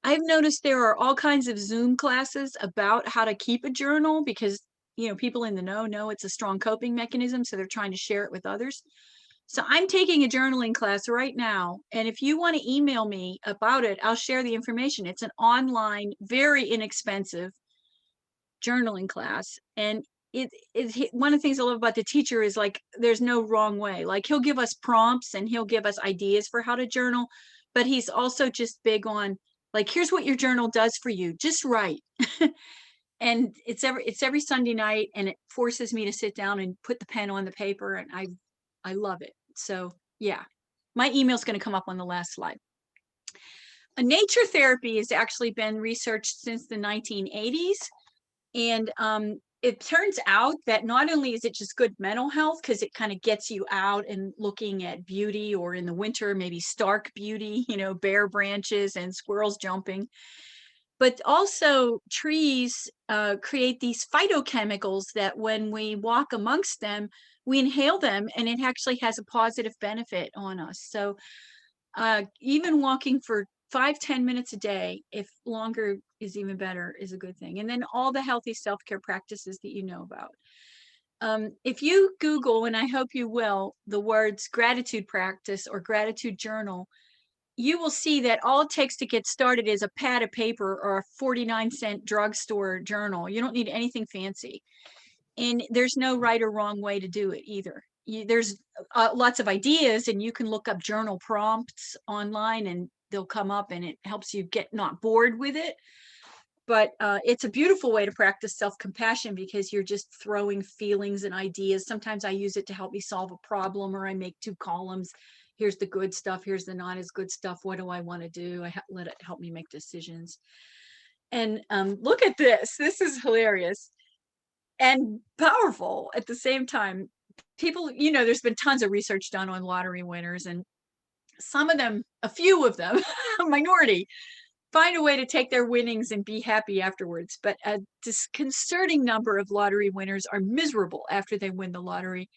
I've noticed there are all kinds of Zoom classes about how to keep a journal, because people in the know it's a strong coping mechanism, so they're trying to share it with others. So I'm taking a journaling class right now, and if you want to email me about it, I'll share the information. It's an online, very inexpensive journaling class, and one of the things I love about the teacher is like there's no wrong way. Like he'll give us prompts and he'll give us ideas for how to journal, but he's also just big on like, here's what your journal does for you, just write. And it's every Sunday night, and it forces me to sit down and put the pen on the paper, and I love it. So yeah, my email's going to come up on the last slide. A nature therapy has actually been researched since the 1980s. And it turns out that not only is it just good mental health, because it kind of gets you out and looking at beauty, or in the winter, maybe stark beauty, bare branches and squirrels jumping, but also trees create these phytochemicals that when we walk amongst them, we inhale them, and it actually has a positive benefit on us. So even walking for 5-10 minutes a day, if longer is even better, is a good thing. And then all the healthy self-care practices that you know about. If you Google, and I hope you will, the words gratitude practice or gratitude journal, you will see that all it takes to get started is a pad of paper or a 49-cent drugstore journal. You don't need anything fancy. And there's no right or wrong way to do it either. There's lots of ideas, and you can look up journal prompts online and they'll come up, and it helps you get not bored with it. But it's a beautiful way to practice self-compassion, because you're just throwing feelings and ideas. Sometimes I use it to help me solve a problem, or I make 2 columns. Here's the good stuff, here's the not as good stuff. What do I want to do? I let it help me make decisions. And look at this. This is hilarious and powerful at the same time. People, there's been tons of research done on lottery winners, and some of them, a few of them, a minority, find a way to take their winnings and be happy afterwards. But a disconcerting number of lottery winners are miserable after they win the lottery,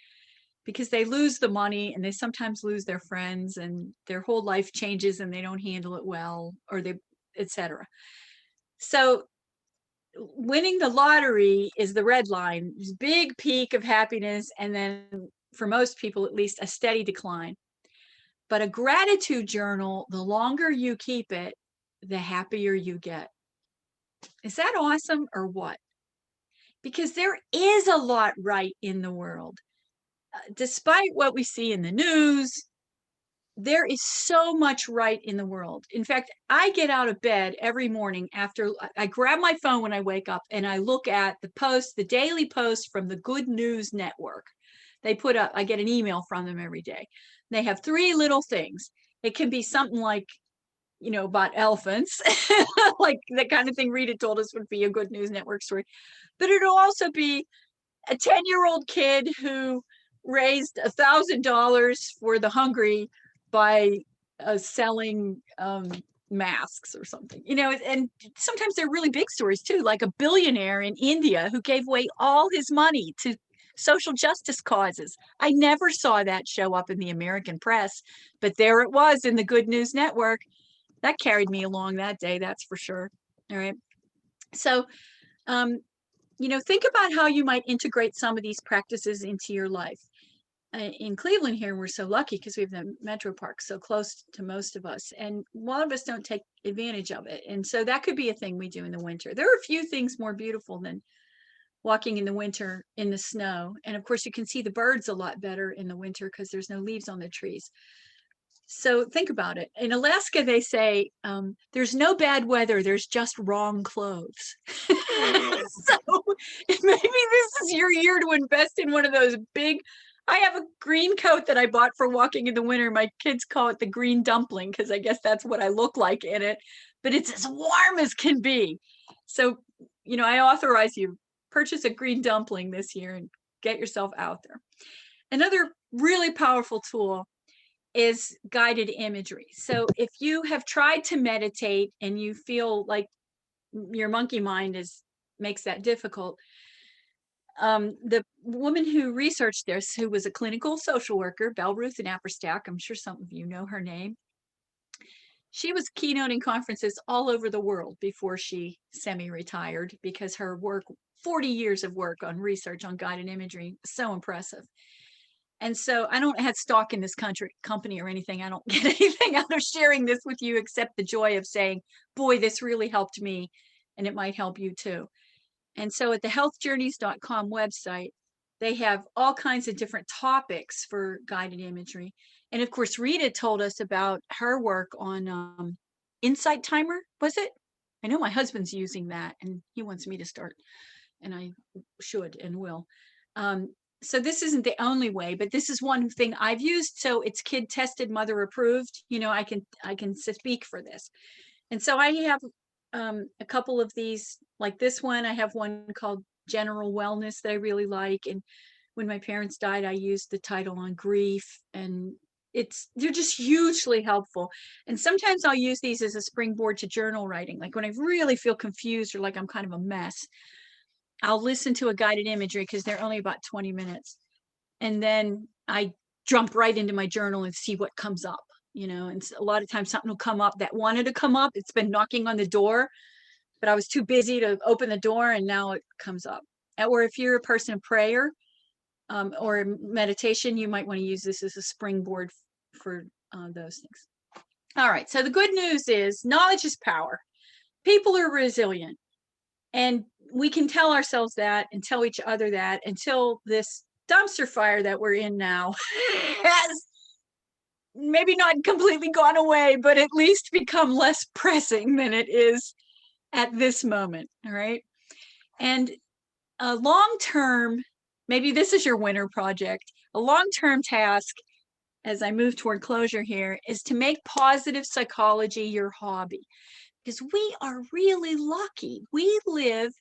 because they lose the money, and they sometimes lose their friends, and their whole life changes, and they don't handle it well, or they, etc. So winning the lottery is the red line, this big peak of happiness, and then for most people at least, a steady decline. But a gratitude journal, the longer you keep it, the happier you get. Is that awesome or what? Because there is a lot right in the world. Despite what we see in the news, there is so much right in the world. In fact, I get out of bed every morning after I grab my phone when I wake up, and I look at the daily post from the Good News Network. They put up, I get an email from them every day. They have 3 little things. It can be something like, about elephants, like the kind of thing Rita told us would be a Good News Network story. But it'll also be a 10-year-old kid who raised $1,000 for the hungry by selling masks or something, and sometimes they're really big stories too, like a billionaire in India who gave away all his money to social justice causes. I never saw that show up in the American press, but there it was in the Good News Network. That carried me along that day, that's for sure. All right. So, think about how you might integrate some of these practices into your life. In Cleveland here, we're so lucky because we have the Metro Park so close to most of us, and a lot of us don't take advantage of it. And so that could be a thing we do in the winter. There are a few things more beautiful than walking in the winter in the snow. And of course, you can see the birds a lot better in the winter because there's no leaves on the trees. So think about it. In Alaska, they say there's no bad weather, there's just wrong clothes. So maybe this is your year to invest in one of those big. I have a green coat that I bought for walking in the winter. My kids call it the green dumpling because I guess that's what I look like in it, but it's as warm as can be. So, I authorize you purchase a green dumpling this year and get yourself out there. Another really powerful tool is guided imagery. So if you have tried to meditate and you feel like your monkey mind makes that difficult, the woman who researched this, who was a clinical social worker, Belle Ruth Napperstack, I'm sure some of you know her name. She was keynoting conferences all over the world before she semi-retired because her work, 40 years of work on research on guided imagery, so impressive. And so I don't have stock in this company or anything. I don't get anything out of sharing this with you except the joy of saying, boy, this really helped me and it might help you too. And so at the healthjourneys.com website, they have all kinds of different topics for guided imagery. And of course, Rita told us about her work on Insight Timer, was it? I know my husband's using that and he wants me to start, and I should and will. So this isn't the only way, but this is one thing I've used. So it's kid tested, mother approved. I can speak for this. And so I have a couple of these, like this one. I have one called General Wellness that I really like. And when my parents died, I used the title on grief, and they're just hugely helpful. And sometimes I'll use these as a springboard to journal writing. Like when I really feel confused or like I'm kind of a mess, I'll listen to a guided imagery because they're only about 20 minutes. And then I jump right into my journal and see what comes up, and a lot of times something will come up that wanted to come up. It's been knocking on the door, but I was too busy to open the door and now it comes up. Or if you're a person of prayer or meditation, you might want to use this as a springboard for those things. All right. So the good news is knowledge is power. People are resilient. And we can tell ourselves that and tell each other that until this dumpster fire that we're in now has maybe not completely gone away, but at least become less pressing than it is at this moment. All right. And a long-term, maybe this is your winter project, a long-term task as I move toward closure here is to make positive psychology your hobby. Because we are really lucky. We live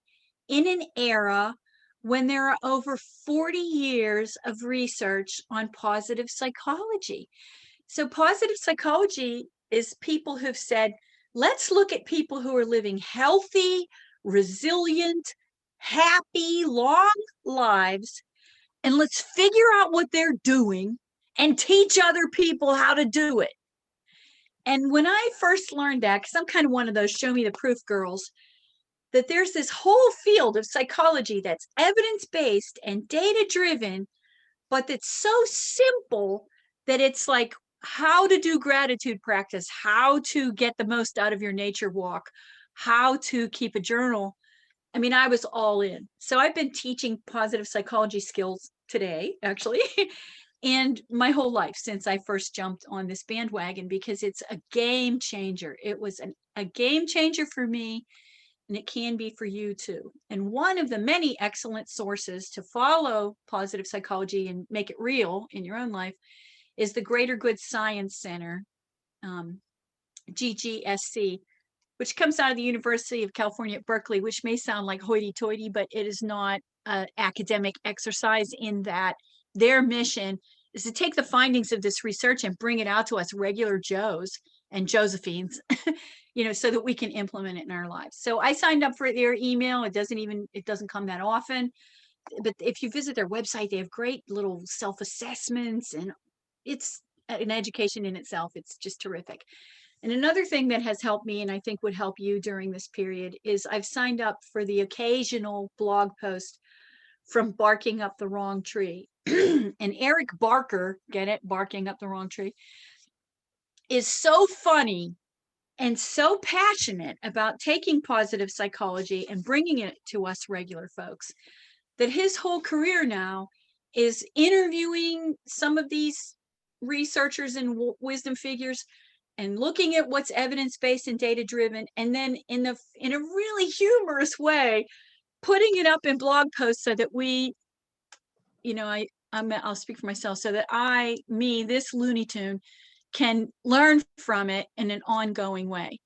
in an era when there are over 40 years of research on positive psychology. So positive psychology is people who've said, let's look at people who are living healthy, resilient, happy, long lives, and let's figure out what they're doing and teach other people how to do it. And when I first learned that, because I'm kind of one of those show me the proof girls, that there's this whole field of psychology that's evidence-based and data-driven, but that's so simple that it's like how to do gratitude practice, how to get the most out of your nature walk, how to keep a journal. I mean, I was all in. So I've been teaching positive psychology skills today, actually, and my whole life since I first jumped on this bandwagon, because it's a game changer. It was a game changer for me, and it can be for you too. And one of the many excellent sources to follow positive psychology and make it real in your own life is the Greater Good Science Center, GGSC, which comes out of the University of California at Berkeley, which may sound like hoity-toity, but it is not an academic exercise in that their mission is to take the findings of this research and bring it out to us regular Joes and Josephine's, so that we can implement it in our lives. So I signed up for their email. It doesn't come that often, but if you visit their website, they have great little self-assessments, and it's an education in itself. It's just terrific. And another thing that has helped me, and I think would help you during this period, is I've signed up for the occasional blog post from Barking Up the Wrong Tree. And Eric Barker, get it? Barking Up the Wrong Tree, is so funny and so passionate about taking positive psychology and bringing it to us regular folks that his whole career now is interviewing some of these researchers and wisdom figures and looking at what's evidence-based and data-driven, and then in a really humorous way, putting it up in blog posts so that we, I'll speak for myself, so that this Looney Tune, can learn from it in an ongoing way.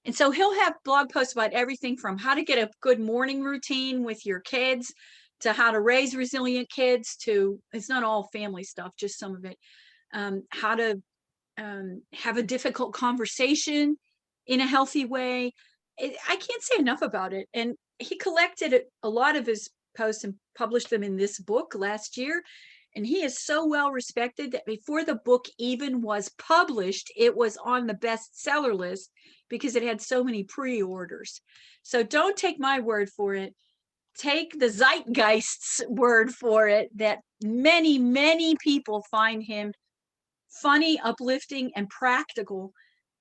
And so he'll have blog posts about everything from how to get a good morning routine with your kids, to how to raise resilient kids, to, it's not all family stuff, just some of it, how to have a difficult conversation in a healthy way. I can't say enough about it. And he collected a lot of his posts and published them in this book last year. And he is so well respected that before the book even was published, it was on the bestseller list because it had so many pre-orders. So don't take my word for it. Take the zeitgeist's word for it, that many, many people find him funny, uplifting, and practical,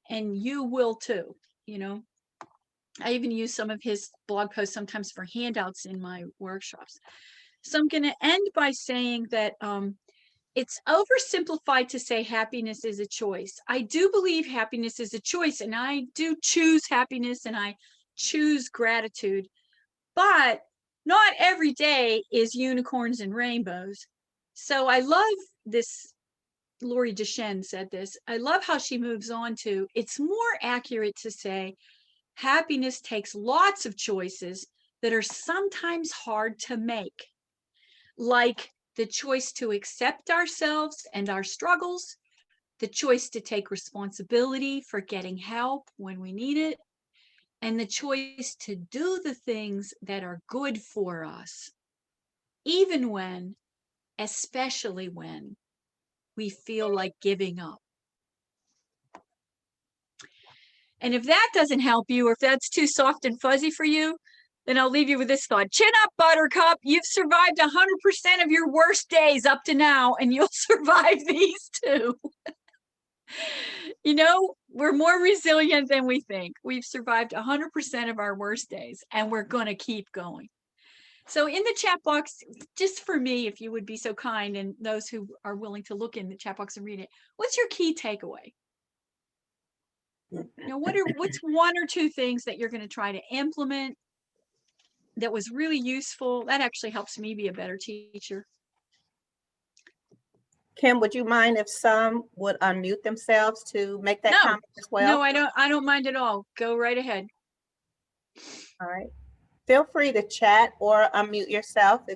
and you will too. I even use some of his blog posts sometimes for handouts in my workshops. So I'm going to end by saying that it's oversimplified to say happiness is a choice. I do believe happiness is a choice, and I do choose happiness, and I choose gratitude, but not every day is unicorns and rainbows. So I love this. Lori Deschênes said this. I love how she moves on to, it's more accurate to say happiness takes lots of choices that are sometimes hard to make, like the choice to accept ourselves and our struggles, the choice to take responsibility for getting help when we need it, and the choice to do the things that are good for us, even when, especially when, we feel like giving up. And if that doesn't help you, or if that's too soft and fuzzy for you, then I'll leave you with this thought. Chin up, Buttercup. You've survived 100% of your worst days up to now, and you'll survive these too. We're more resilient than we think. We've survived 100% of our worst days, and we're going to keep going. So in the chat box, just for me, if you would be so kind, and those who are willing to look in the chat box and read it, what's your key takeaway? What's one or two things that you're going to try to implement that was really useful? That actually helps me be a better teacher. Kim, would you mind if some would unmute themselves to make that comment as well? No, I don't mind at all. Go right ahead. All right. Feel free to chat or unmute yourself if